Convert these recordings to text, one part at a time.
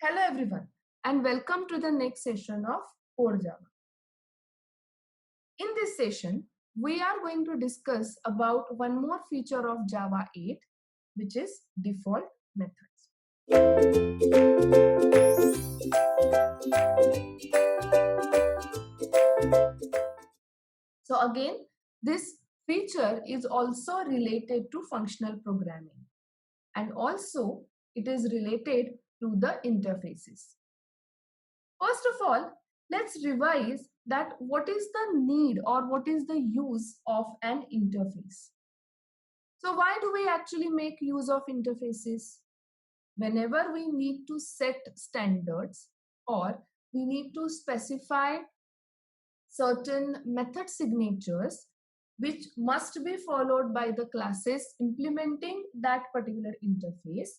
Hello everyone and welcome to the next session of Core Java. In this session, we are going to discuss about one more feature of Java 8, which is default methods. So again, this feature is also related to functional programming, and also it is related to the interfaces. First of all, let's revise that what is the need or what is the use of an interface. So why do we actually make use of interfaces? Whenever we need to set standards or we need to specify certain method signatures which must be followed by the classes implementing that particular interface,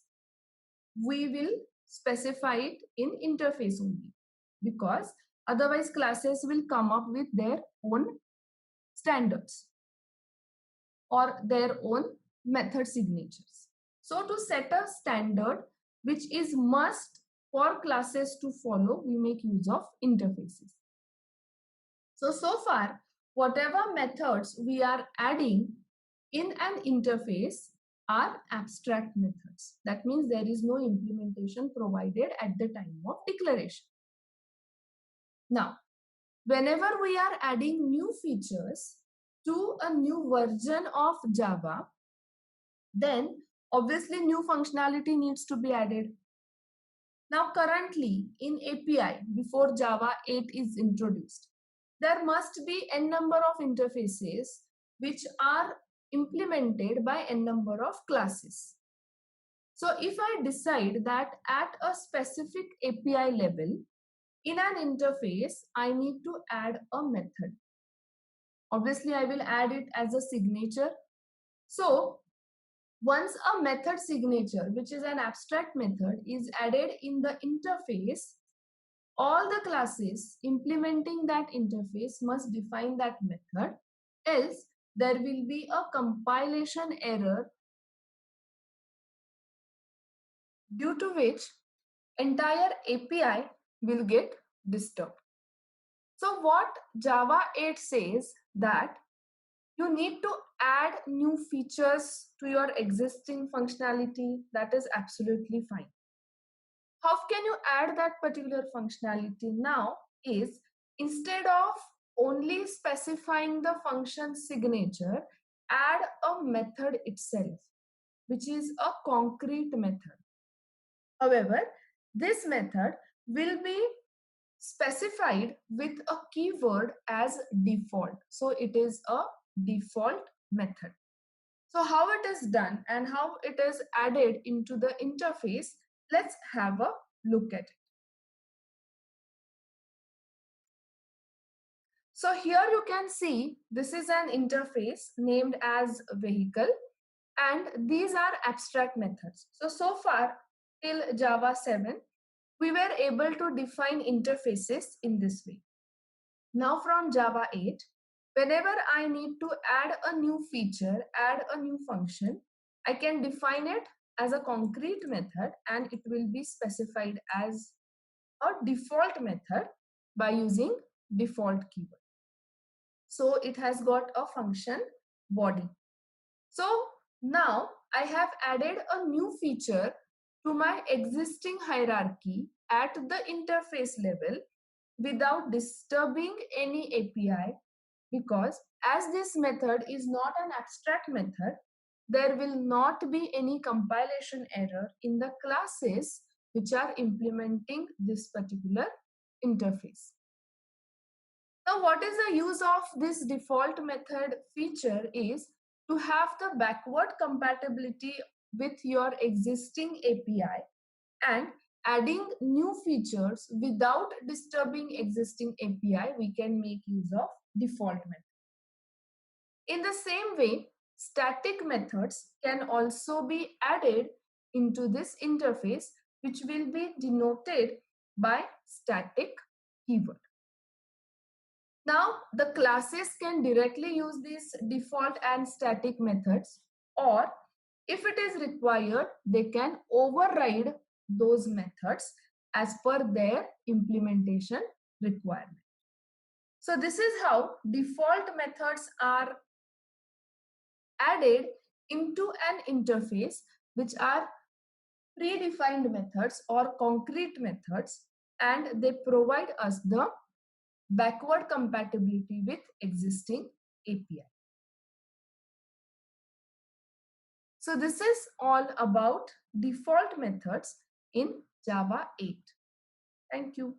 we will specify it in interface only, because otherwise classes will come up with their own standards or their own method signatures. So to set a standard which is must for classes to follow, we make use of interfaces. So far, whatever methods we are adding in an interface are abstract methods. That means there is no implementation provided at the time of declaration. Now, whenever we are adding new features to a new version of Java, then obviously new functionality needs to be added. Now, currently in API, before Java 8 is introduced, there must be n number of interfaces which are implemented by n number of classes. So if I decide that at a specific API level, in an interface, I need to add a method. Obviously, I will add it as a signature. So once a method signature, which is an abstract method, is added in the interface, all the classes implementing that interface must define that method, else there will be a compilation error due to which entire API will get disturbed. So what Java 8 says that you need to add new features to your existing functionality, that is absolutely fine. How can you add that particular functionality now is, instead of only specifying the function signature, add a method itself, which is a concrete method. However, this method will be specified with a keyword as default. So it is a default method. So how it is done and how it is added into the interface, let's have a look at it. So here you can see this is an interface named as vehicle, and these are abstract methods. So far till Java 7, we were able to define interfaces in this way. Now from Java 8, whenever I need to add a new feature, add a new function, I can define it as a concrete method and it will be specified as a default method by using default keyword. So it has got a function body. So now I have added a new feature to my existing hierarchy at the interface level without disturbing any API, because as this method is not an abstract method, there will not be any compilation error in the classes which are implementing this particular interface. Now, what is the use of this default method feature is to have the backward compatibility with your existing API and adding new features without disturbing existing API. We can make use of default method. In the same way, static methods can also be added into this interface, which will be denoted by static keyword. Now, the classes can directly use these default and static methods, or if it is required, they can override those methods as per their implementation requirement. So this is how default methods are added into an interface, which are predefined methods or concrete methods, and they provide us the backward compatibility with existing API. So this is all about default methods in Java 8. Thank you.